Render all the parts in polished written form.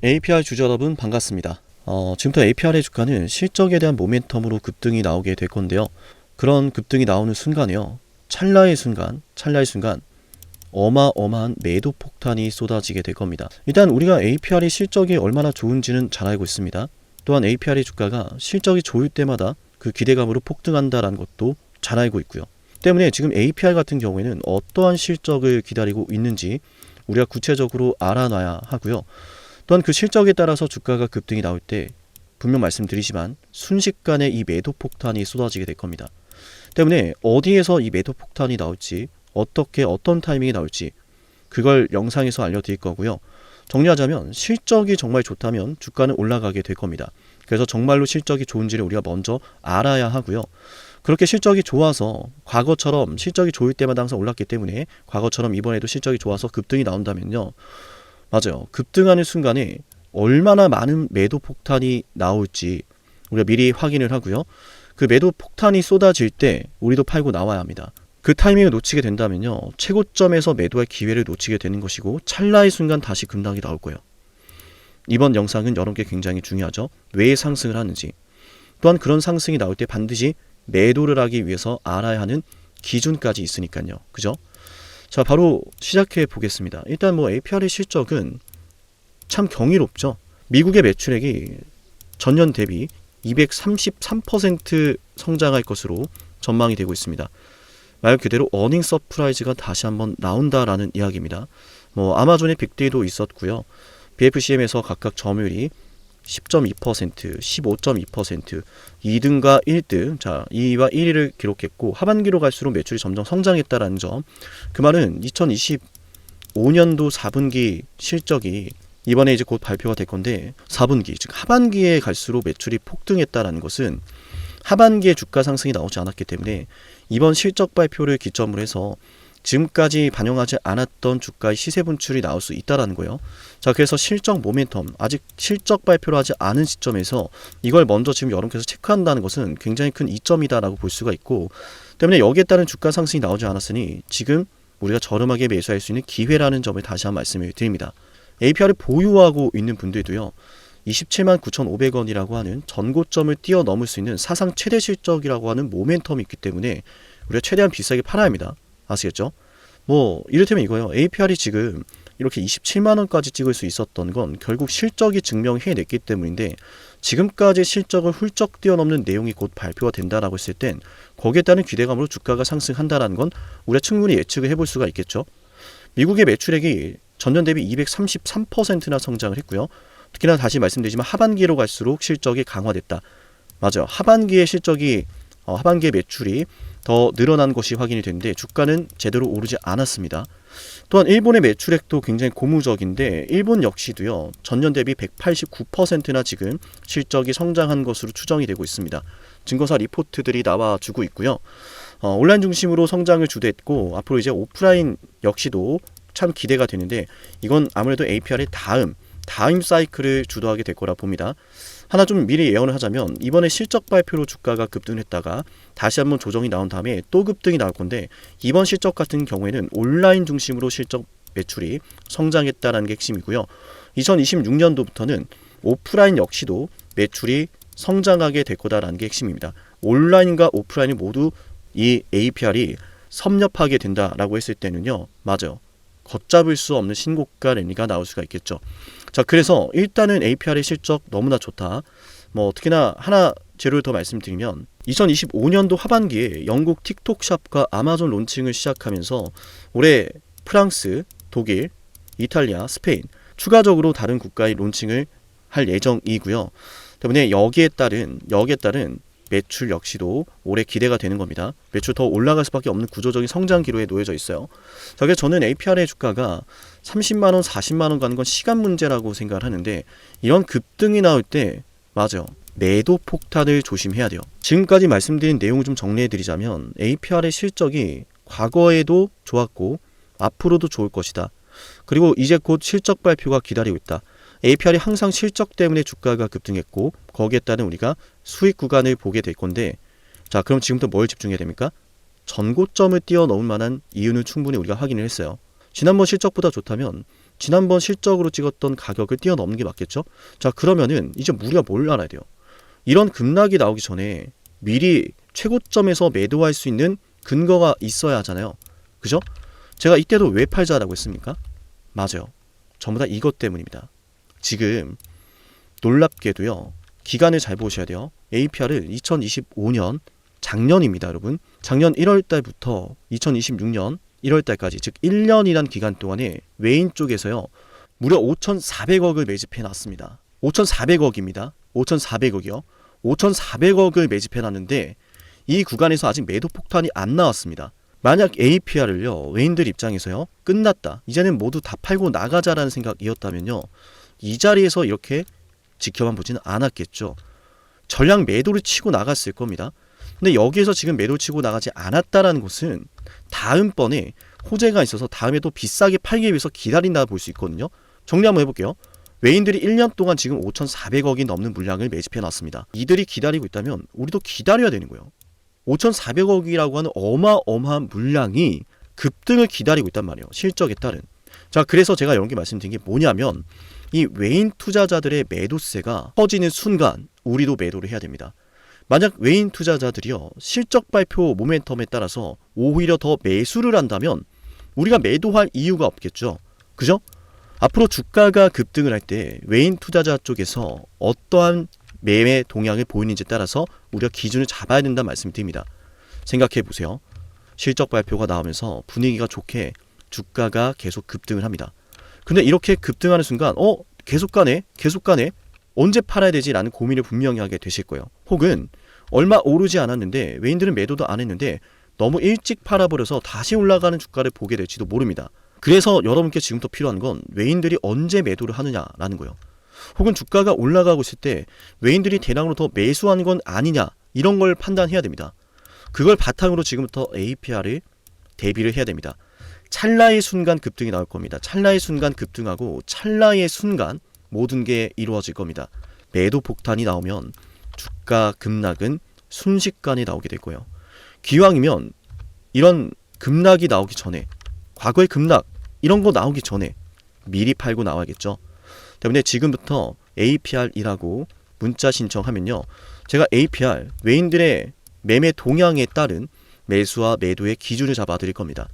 APR 주주 여러분 반갑습니다. 지금부터 APR의 주가는 실적에 대한 모멘텀으로 급등이 나오게 될 건데요. 그런 급등이 나오는 순간에요. 찰나의 순간 어마어마한 매도 폭탄이 쏟아지게 될 겁니다. 일단 우리가 APR의 실적이 얼마나 좋은지는 잘 알고 있습니다. 또한 APR의 주가가 실적이 좋을 때마다 그 기대감으로 폭등한다는 것도 잘 알고 있고요. 때문에 지금 APR 같은 경우에는 어떠한 실적을 기다리고 있는지 우리가 구체적으로 알아놔야 하고요. 또한 그 실적에 따라서 주가가 급등이 나올 때 분명 말씀드리지만 순식간에 이 매도 폭탄이 쏟아지게 될 겁니다. 때문에 어디에서 이 매도 폭탄이 나올지 어떤 타이밍이 나올지 그걸 영상에서 알려드릴 거고요. 정리하자면 실적이 정말 좋다면 주가는 올라가게 될 겁니다. 그래서 정말로 실적이 좋은지를 우리가 먼저 알아야 하고요. 그렇게 실적이 좋아서 과거처럼 실적이 좋을 때마다 항상 올랐기 때문에 과거처럼 이번에도 실적이 좋아서 급등이 나온다면요. 맞아요. 급등하는 순간에 얼마나 많은 매도 폭탄이 나올지 우리가 미리 확인을 하고요. 그 매도 폭탄이 쏟아질 때 우리도 팔고 나와야 합니다. 그 타이밍을 놓치게 된다면요. 최고점에서 매도할 기회를 놓치게 되는 것이고 찰나의 순간 다시 급락이 나올 거예요. 이번 영상은 여러분께 굉장히 중요하죠. 왜 상승을 하는지. 또한 그런 상승이 나올 때 반드시 매도를 하기 위해서 알아야 하는 기준까지 있으니까요. 그죠? 자, 바로 시작해 보겠습니다. 일단 APR의 실적은 참 경이롭죠. 미국의 매출액이 전년 대비 233% 성장할 것으로 전망이 되고 있습니다. 말 그대로 어닝 서프라이즈가 다시 한번 나온다라는 이야기입니다. 아마존의 빅데이도 있었고요. BFCM에서 각각 점유율이 10.2%, 15.2%, 2등과 1등, 자 2위와 1위를 기록했고 하반기로 갈수록 매출이 점점 성장했다라는 점. 그 말은 2025년도 4분기 실적이 이번에 이제 곧 발표가 될 건데 4분기, 즉 하반기에 갈수록 매출이 폭등했다라는 것은 하반기에 주가 상승이 나오지 않았기 때문에 이번 실적 발표를 기점으로 해서 지금까지 반영하지 않았던 주가의 시세 분출이 나올 수 있다라는 거예요. 자, 그래서 실적 모멘텀, 아직 실적 발표를 하지 않은 시점에서 이걸 먼저 지금 여러분께서 체크한다는 것은 굉장히 큰 이점이다라고 볼 수가 있고, 때문에 여기에 따른 주가 상승이 나오지 않았으니 지금 우리가 저렴하게 매수할 수 있는 기회라는 점을 다시 한번 말씀을 드립니다. APR을 보유하고 있는 분들도요. 27만 9,500원이라고 하는 전고점을 뛰어넘을 수 있는 사상 최대 실적이라고 하는 모멘텀이 있기 때문에 우리가 최대한 비싸게 팔아야 합니다. 아시겠죠? 이를테면 이거예요. APR이 지금 이렇게 27만원까지 찍을 수 있었던 건 결국 실적이 증명해냈기 때문인데 지금까지 실적을 훌쩍 뛰어넘는 내용이 곧 발표가 된다라고 했을 땐 거기에 따른 기대감으로 주가가 상승한다라는 건 우리가 충분히 예측을 해볼 수가 있겠죠. 미국의 매출액이 전년 대비 233%나 성장을 했고요. 특히나 다시 말씀드리지만 하반기로 갈수록 실적이 강화됐다. 맞아요. 하반기의 매출이 더 늘어난 것이 확인이 됐는데 주가는 제대로 오르지 않았습니다. 또한 일본의 매출액도 굉장히 고무적인데 일본 역시도요. 전년 대비 189%나 지금 실적이 성장한 것으로 추정이 되고 있습니다. 증거사 리포트들이 나와주고 있고요. 온라인 중심으로 성장을 주도했고 앞으로 이제 오프라인 역시도 참 기대가 되는데 이건 아무래도 APR의 다음 사이클을 주도하게 될 거라 봅니다. 하나 좀 미리 예언을 하자면 이번에 실적 발표로 주가가 급등했다가 다시 한번 조정이 나온 다음에 또 급등이 나올 건데 이번 실적 같은 경우에는 온라인 중심으로 실적 매출이 성장했다는 게 핵심이고요. 2026년도부터는 오프라인 역시도 매출이 성장하게 될 거다라는 게 핵심입니다. 온라인과 오프라인이 모두 이 APR이 섭렵하게 된다라고 했을 때는요. 맞아요. 걷잡을 수 없는 신고가 랠리가 나올 수가 있겠죠. 자, 그래서 일단은 APR의 실적 너무나 좋다. 특히나 하나 재료를 더 말씀드리면 2025년도 하반기에 영국 틱톡샵과 아마존 론칭을 시작하면서 올해 프랑스, 독일, 이탈리아, 스페인 추가적으로 다른 국가의 론칭을 할 예정이고요. 때문에 여기에 따른 매출 역시도 올해 기대가 되는 겁니다. 매출 더 올라갈 수밖에 없는 구조적인 성장 기로에 놓여져 있어요. 자, 그래서 저는 APR의 주가가 30만원, 40만원 가는 건 시간 문제라고 생각을 하는데 이런 급등이 나올 때 맞아요. 매도 폭탄을 조심해야 돼요. 지금까지 말씀드린 내용을 좀 정리해드리자면 APR의 실적이 과거에도 좋았고 앞으로도 좋을 것이다. 그리고 이제 곧 실적 발표가 기다리고 있다. APR이 항상 실적 때문에 주가가 급등했고 거기에 따른 우리가 수익 구간을 보게 될 건데 자, 그럼 지금부터 뭘 집중해야 됩니까? 전고점을 뛰어넘을 만한 이유는 충분히 우리가 확인을 했어요. 지난번 실적보다 좋다면 지난번 실적으로 찍었던 가격을 뛰어넘는 게 맞겠죠? 자, 그러면은 이제 우리가 뭘 알아야 돼요? 이런 급락이 나오기 전에 미리 최고점에서 매도할 수 있는 근거가 있어야 하잖아요. 그죠? 제가 이때도 왜 팔자라고 했습니까? 맞아요. 전부 다 이것 때문입니다. 지금 놀랍게도요. 기간을 잘 보셔야 돼요. APR을 2025년 작년입니다, 여러분. 작년 1월 달부터 2026년 1월 달까지, 즉 1년이란 기간 동안에 외인 쪽에서요. 무려 5,400억을 매집해 놨습니다. 5,400억입니다. 5,400억이요. 5,400억을 매집해 놨는데 이 구간에서 아직 매도 폭탄이 안 나왔습니다. 만약 APR을요. 외인들 입장에서요. 끝났다. 이제는 모두 다 팔고 나가자라는 생각이었다면요. 이 자리에서 이렇게 지켜만 보지는 않았겠죠. 전량 매도를 치고 나갔을 겁니다. 근데 여기에서 지금 매도를 치고 나가지 않았다라는 것은 다음번에 호재가 있어서 다음에 또 비싸게 팔기 위해서 기다린다 볼 수 있거든요. 정리 한번 해볼게요. 외인들이 1년 동안 지금 5,400억이 넘는 물량을 매집해 놨습니다. 이들이 기다리고 있다면 우리도 기다려야 되는 거예요. 5,400억이라고 하는 어마어마한 물량이 급등을 기다리고 있단 말이에요. 실적에 따른. 자, 그래서 제가 이런 게 말씀드린 게 뭐냐면 이 외인 투자자들의 매도세가 커지는 순간 우리도 매도를 해야 됩니다. 만약 외인 투자자들이요 실적 발표 모멘텀에 따라서 오히려 더 매수를 한다면 우리가 매도할 이유가 없겠죠. 그죠? 앞으로 주가가 급등을 할 때 외인 투자자 쪽에서 어떠한 매매 동향을 보이는지에 따라서 우리가 기준을 잡아야 된다는 말씀을 드립니다. 생각해 보세요. 실적 발표가 나오면서 분위기가 좋게 주가가 계속 급등을 합니다. 근데 이렇게 급등하는 순간 계속 가네 언제 팔아야 되지? 라는 고민을 분명히 하게 되실 거예요. 혹은 얼마 오르지 않았는데 외인들은 매도도 안 했는데 너무 일찍 팔아버려서 다시 올라가는 주가를 보게 될지도 모릅니다. 그래서 여러분께 지금부터 필요한 건 외인들이 언제 매도를 하느냐라는 거예요. 혹은 주가가 올라가고 있을 때 외인들이 대량으로 더 매수하는 건 아니냐, 이런 걸 판단해야 됩니다. 그걸 바탕으로 지금부터 APR을 대비를 해야 됩니다. 찰나의 순간 급등이 나올 겁니다. 찰나의 순간 급등하고 찰나의 순간 모든 게 이루어질 겁니다. 매도 폭탄이 나오면 주가 급락은 순식간에 나오게 될 거예요. 기왕이면 이런 급락이 나오기 전에, 과거의 급락 이런 거 나오기 전에 미리 팔고 나와야겠죠. 때문에 지금부터 APR이라고 문자 신청하면요, 제가 APR 외인들의 매매 동향에 따른 매수와 매도의 기준을 잡아 드릴 겁니다.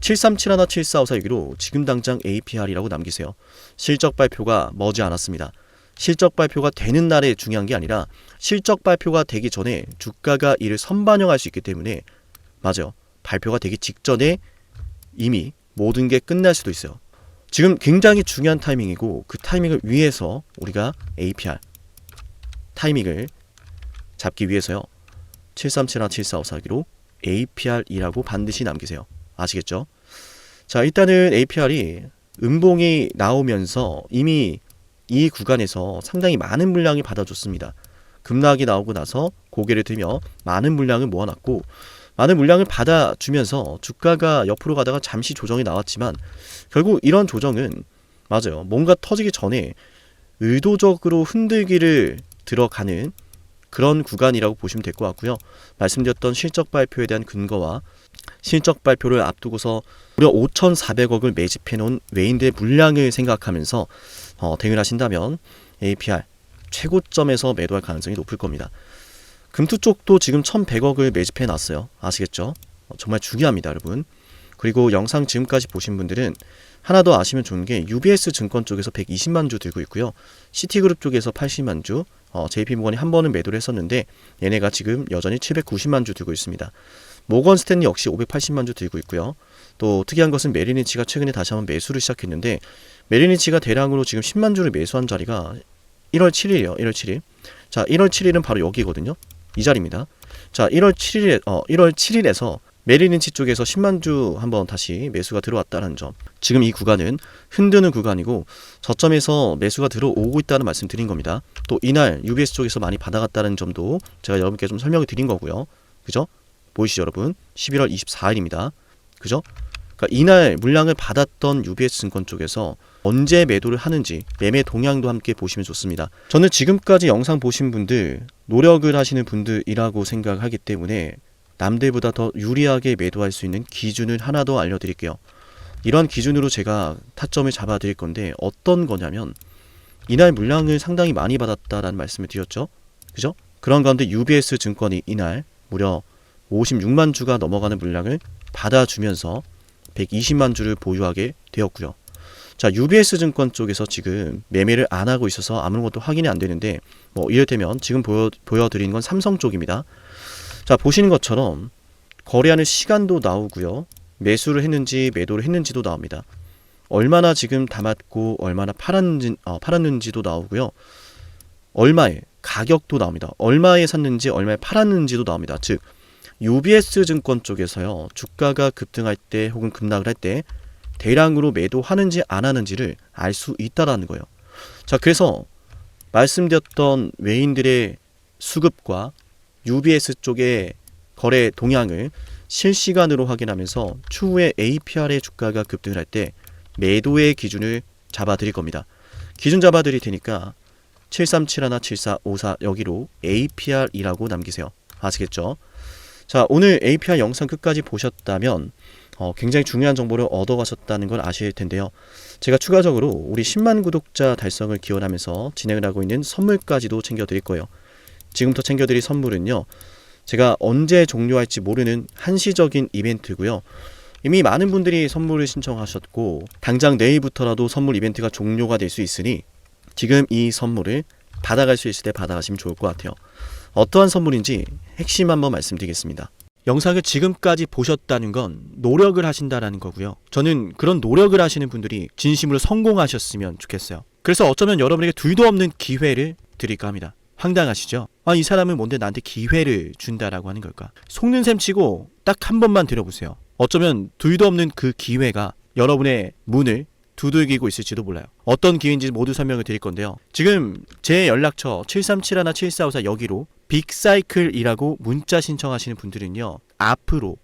7371-745461로 지금 당장 APR이라고 남기세요. 실적 발표가 머지 않았습니다. 실적 발표가 되는 날에 중요한 게 아니라 실적 발표가 되기 전에 주가가 이를 선반영할 수 있기 때문에, 맞아요, 발표가 되기 직전에 이미 모든 게 끝날 수도 있어요. 지금 굉장히 중요한 타이밍이고 그 타이밍을 위해서 우리가 APR 타이밍을 잡기 위해서요, 7371-745461로 APR이라고 반드시 남기세요. 아시겠죠? 자, 일단은 APR이 음봉이 나오면서 이미 이 구간에서 상당히 많은 물량이 받아줬습니다. 급락이 나오고 나서 고개를 들며 많은 물량을 모아놨고, 많은 물량을 받아주면서 주가가 옆으로 가다가 잠시 조정이 나왔지만 결국 이런 조정은, 맞아요, 뭔가 터지기 전에 의도적으로 흔들기를 들어가는 그런 구간이라고 보시면 될 것 같고요. 말씀드렸던 실적 발표에 대한 근거와 실적 발표를 앞두고서 무려 5,400억을 매집해 놓은 외인들의 물량을 생각하면서 대응을 하신다면 APR 최고점에서 매도할 가능성이 높을 겁니다. 금투 쪽도 지금 1,100억을 매집해 놨어요. 아시겠죠? 정말 중요합니다, 여러분. 그리고 영상 지금까지 보신 분들은 하나 더 아시면 좋은 게 UBS 증권 쪽에서 120만 주 들고 있고요. 시티그룹 쪽에서 80만 주, JP모건이 한 번은 매도를 했었는데 얘네가 지금 여전히 790만 주 들고 있습니다. 모건 스탠리 역시 580만 주 들고 있고요. 또 특이한 것은 메릴린치가 최근에 다시 한번 매수를 시작했는데 메릴린치가 대량으로 지금 10만 주를 매수한 자리가 1월 7일이에요. 1월 7일. 자, 1월 7일은 바로 여기거든요. 이 자리입니다. 자, 1월 7일에서 메릴린치 쪽에서 10만 주 한번 다시 매수가 들어왔다는 점. 지금 이 구간은 흔드는 구간이고 저점에서 매수가 들어오고 있다는 말씀 드린 겁니다. 또 이날 UBS 쪽에서 많이 받아갔다는 점도 제가 여러분께 좀 설명을 드린 거고요. 그죠? 보이시죠, 여러분? 11월 24일입니다. 그죠? 그러니까 이날 물량을 받았던 UBS 증권 쪽에서 언제 매도를 하는지 매매 동향도 함께 보시면 좋습니다. 저는 지금까지 영상 보신 분들, 노력을 하시는 분들이라고 생각하기 때문에 남들보다 더 유리하게 매도할 수 있는 기준을 하나 더 알려드릴게요. 이런 기준으로 제가 타점을 잡아 드릴 건데 어떤 거냐면 이날 물량을 상당히 많이 받았다라는 말씀을 드렸죠. 그죠? 그런 가운데 UBS 증권이 이날 무려 56만 주가 넘어가는 물량을 받아주면서 120만 주를 보유하게 되었고요. 자, UBS 증권 쪽에서 지금 매매를 안 하고 있어서 아무것도 확인이 안 되는데 이를테면 지금 보여드린 건 삼성 쪽입니다. 자, 보시는 것처럼 거래하는 시간도 나오고요. 매수를 했는지 매도를 했는지도 나옵니다. 얼마나 지금 담았고 얼마나 팔았는지도 나오고요. 얼마에 가격도 나옵니다. 얼마에 샀는지 얼마에 팔았는지도 나옵니다. 즉 UBS 증권 쪽에서요. 주가가 급등할 때 혹은 급락을 할 때 대량으로 매도하는지 안 하는지를 알 수 있다라는 거예요. 자, 그래서 말씀드렸던 외인들의 수급과 UBS 쪽의 거래 동향을 실시간으로 확인하면서 추후에 APR의 주가가 급등을 할 때 매도의 기준을 잡아 드릴 겁니다. 기준 잡아 드릴 테니까 7371, 7454 여기로 APR이라고 남기세요. 아시겠죠? 자, 오늘 APR 영상 끝까지 보셨다면 굉장히 중요한 정보를 얻어가셨다는 걸 아실 텐데요. 제가 추가적으로 우리 10만 구독자 달성을 기원하면서 진행을 하고 있는 선물까지도 챙겨드릴 거예요. 지금부터 챙겨드릴 선물은요. 제가 언제 종료할지 모르는 한시적인 이벤트고요. 이미 많은 분들이 선물을 신청하셨고 당장 내일부터라도 선물 이벤트가 종료가 될 수 있으니 지금 이 선물을 받아갈 수 있을 때 받아가시면 좋을 것 같아요. 어떠한 선물인지 핵심 한번 말씀드리겠습니다. 영상을 지금까지 보셨다는 건 노력을 하신다라는 거고요. 저는 그런 노력을 하시는 분들이 진심으로 성공하셨으면 좋겠어요. 그래서 어쩌면 여러분에게 둘도 없는 기회를 드릴까 합니다. 황당하시죠? 이 사람은 뭔데 나한테 기회를 준다라고 하는 걸까? 속는 셈 치고 딱 한 번만 들어보세요. 어쩌면 둘도 없는 그 기회가 여러분의 문을 두들기고 있을지도 몰라요. 어떤 기회인지 모두 설명을 드릴 건데요. 지금 제 연락처 7371, 7454 여기로 빅사이클이라고 문자 신청하시는 분들은요. 앞으로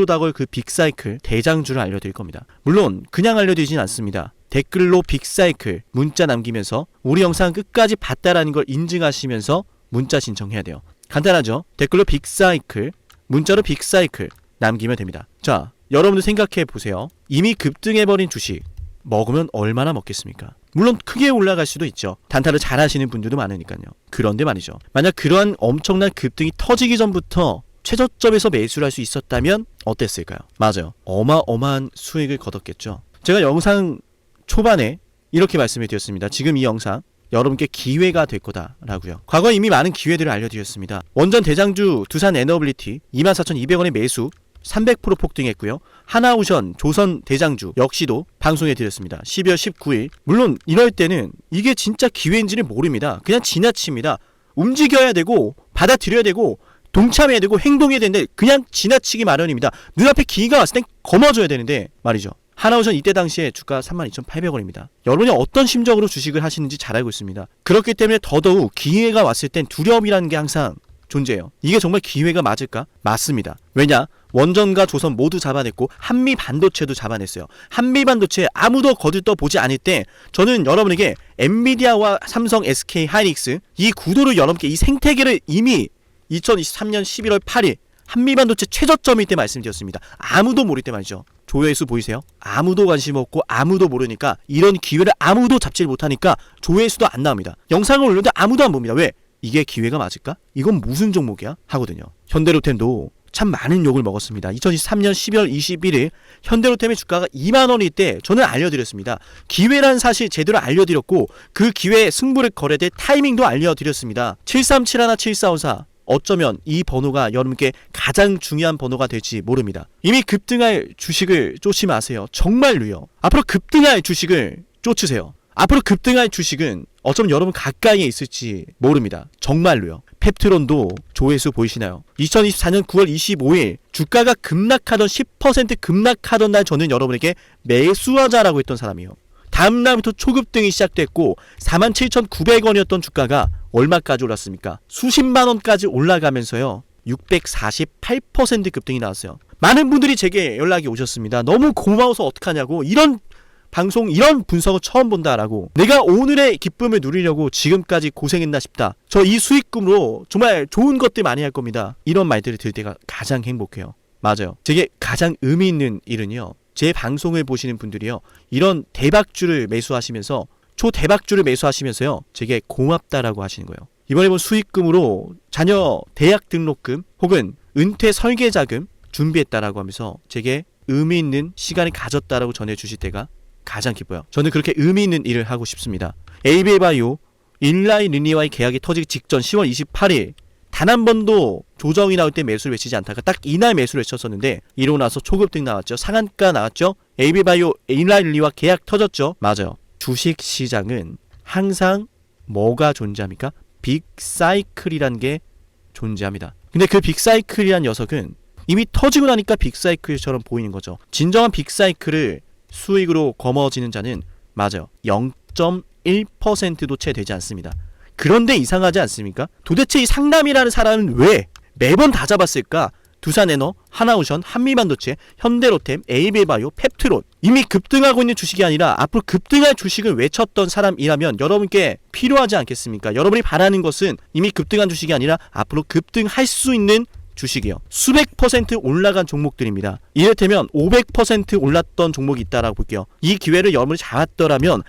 다가올 그 빅사이클 대장주를 알려드릴 겁니다. 물론 그냥 알려드리진 않습니다. 댓글로 빅사이클 문자 남기면서 우리 영상 끝까지 봤다라는 걸 인증하시면서 문자 신청해야 돼요. 간단하죠? 댓글로 빅사이클, 문자로 빅사이클 남기면 됩니다. 자, 여러분들 생각해 보세요. 이미 급등해버린 주식 먹으면 얼마나 먹겠습니까? 물론 크게 올라갈 수도 있죠. 단타를 잘 하시는 분들도 많으니까요. 그런데 말이죠. 만약 그러한 엄청난 급등이 터지기 전부터 최저점에서 매수를 할 수 있었다면 어땠을까요? 맞아요. 어마어마한 수익을 거뒀겠죠. 제가 영상 초반에 이렇게 말씀을 드렸습니다. 지금 이 영상 여러분께 기회가 될 거다라고요. 과거에 이미 많은 기회들을 알려드렸습니다. 원전 대장주 두산 에너빌리티 24,200원의 매수 300% 폭등했고요. 하나오션 조선 대장주 역시도 방송해 드렸습니다. 12월 19일. 물론 이럴 때는 이게 진짜 기회인지는 모릅니다. 그냥 지나칩니다. 움직여야 되고 받아들여야 되고 동참해야 되고 행동해야 되는데 그냥 지나치기 마련입니다. 눈앞에 기회가 왔을 땐 거머줘야 되는데 말이죠. 하나오션 이때 당시에 주가 32,800원입니다. 여러분이 어떤 심정으로 주식을 하시는지 잘 알고 있습니다. 그렇기 때문에 더더욱 기회가 왔을 땐 두려움이라는 게 항상 존재해요. 이게 정말 기회가 맞을까? 맞습니다. 왜냐? 원전과 조선 모두 잡아냈고 한미 반도체도 잡아냈어요. 한미 반도체 아무도 거들떠보지 않을 때 저는 여러분에게 엔비디아와 삼성, SK 하이닉스 이 구도를 여러분께 이 생태계를 이미 2023년 11월 8일 한미 반도체 최저점일 때 말씀드렸습니다. 아무도 모를 때 말이죠. 조회수 보이세요? 아무도 관심 없고 아무도 모르니까 이런 기회를 아무도 잡지 못하니까 조회수도 안 나옵니다. 영상을 올렸는데 아무도 안 봅니다. 왜? 이게 기회가 맞을까? 이건 무슨 종목이야? 하거든요. 현대로템도 참 많은 욕을 먹었습니다. 2023년 12월 21일 현대로템의 주가가 2만원일 때 저는 알려드렸습니다. 기회란 사실 제대로 알려드렸고 그 기회에 승부를 걸어야 될 타이밍도 알려드렸습니다. 7371, 7454 어쩌면 이 번호가 여러분께 가장 중요한 번호가 될지 모릅니다. 이미 급등할 주식을 쫓지 마세요. 정말로요. 앞으로 급등할 주식을 쫓으세요. 앞으로 급등할 주식은 어쩌면 여러분 가까이에 있을지 모릅니다. 정말로요. 펩트론도 조회수 보이시나요? 2024년 9월 25일 주가가 급락하던 10% 급락하던 날 저는 여러분에게 매수하자라고 했던 사람이에요. 다음 날부터 초급등이 시작됐고 47,900원이었던 주가가 얼마까지 올랐습니까? 수십만 원까지 올라가면서요. 648% 급등이 나왔어요. 많은 분들이 제게 연락이 오셨습니다. 너무 고마워서 어떡하냐고. 이런 방송 이런 분석을 처음 본다라고. 내가 오늘의 기쁨을 누리려고 지금까지 고생했나 싶다. 저 이 수익금으로 정말 좋은 것들 많이 할 겁니다. 이런 말들을 들을 때가 가장 행복해요. 맞아요. 제게 가장 의미 있는 일은요. 제 방송을 보시는 분들이요, 이런 대박주를 매수하시면서 초대박주를 매수하시면서요, 제게 고맙다라고 하시는 거예요. 이번에 본 수익금으로 자녀 대학 등록금 혹은 은퇴 설계자금 준비했다라고 하면서 제게 의미 있는 시간을 가졌다라고 전해주실 때가 가장 기뻐요. 저는 그렇게 의미 있는 일을 하고 싶습니다. ABL바이오 일라이 르니와의 계약이 터지기 직전 10월 28일 단 한 번도 조정이 나올 때 매수를 외치지 않다가 딱 이날 매수를 외쳤었는데, 이러고 나서 초급등 나왔죠. 상한가 나왔죠. ABL바이오 일라이 르니와 계약 터졌죠. 맞아요. 주식시장은 항상 뭐가 존재합니까? 빅사이클이란 게 존재합니다. 근데 그 빅사이클이란 녀석은 이미 터지고 나니까 빅사이클처럼 보이는 거죠. 진정한 빅사이클을 수익으로 거머쥐는 자는 맞아요, 0.1%도 채 되지 않습니다. 그런데 이상하지 않습니까? 도대체 이 상남이라는 사람은 왜 매번 다 잡았을까? 두산에너, 하나오션, 한미반도체, 현대로템, ABL바이오, 펩트론, 이미 급등하고 있는 주식이 아니라 앞으로 급등할 주식을 외쳤던 사람이라면 여러분께 필요하지 않겠습니까? 여러분이 바라는 것은 이미 급등한 주식이 아니라 앞으로 급등할 수 있는 주식이요, 수백 퍼센트 올라간 종목들입니다. 이를테면 500% 올랐던 종목이 있다라고 볼게요. 이 기회를 여러분이 잡았더라면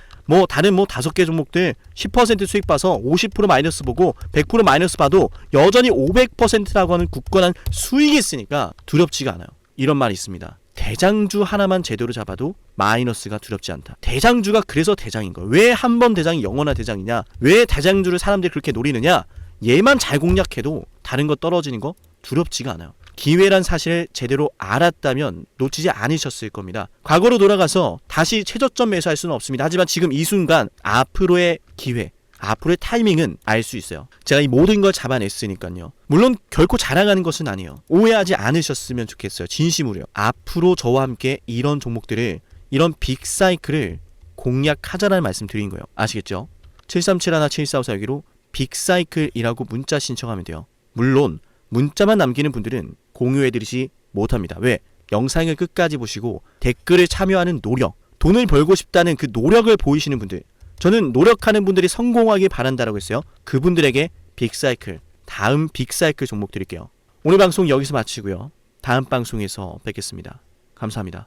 다른 5개 종목들 10% 수익 봐서 50% 마이너스 보고 100% 마이너스 봐도 여전히 500%라고 하는 굳건한 수익이 있으니까 두렵지가 않아요. 이런 말이 있습니다. 대장주 하나만 제대로 잡아도 마이너스가 두렵지 않다. 대장주가 그래서 대장인 거예요. 왜 한 번 대장이 영원한 대장이냐? 왜 대장주를 사람들이 그렇게 노리느냐? 얘만 잘 공략해도 다른 거 떨어지는 거 두렵지가 않아요. 기회란 사실을 제대로 알았다면 놓치지 않으셨을 겁니다. 과거로 돌아가서 다시 최저점 매수할 수는 없습니다. 하지만 지금 이 순간 앞으로의 기회, 앞으로의 타이밍은 알 수 있어요. 제가 이 모든 걸 잡아냈으니까요. 물론 결코 자랑하는 것은 아니에요. 오해하지 않으셨으면 좋겠어요. 진심으로요. 앞으로 저와 함께 이런 종목들을, 이런 빅사이클을 공략하자라는 말씀 드린 거예요. 아시겠죠? 737-17454여기로 빅사이클이라고 문자 신청하면 돼요. 물론 문자만 남기는 분들은 공유해드리지 못합니다. 왜? 영상을 끝까지 보시고 댓글을 참여하는 노력, 돈을 벌고 싶다는 그 노력을 보이시는 분들, 저는 노력하는 분들이 성공하길 바란다라고 했어요. 그분들에게 빅사이클, 다음 빅사이클 종목 드릴게요. 오늘 방송 여기서 마치고요. 다음 방송에서 뵙겠습니다. 감사합니다.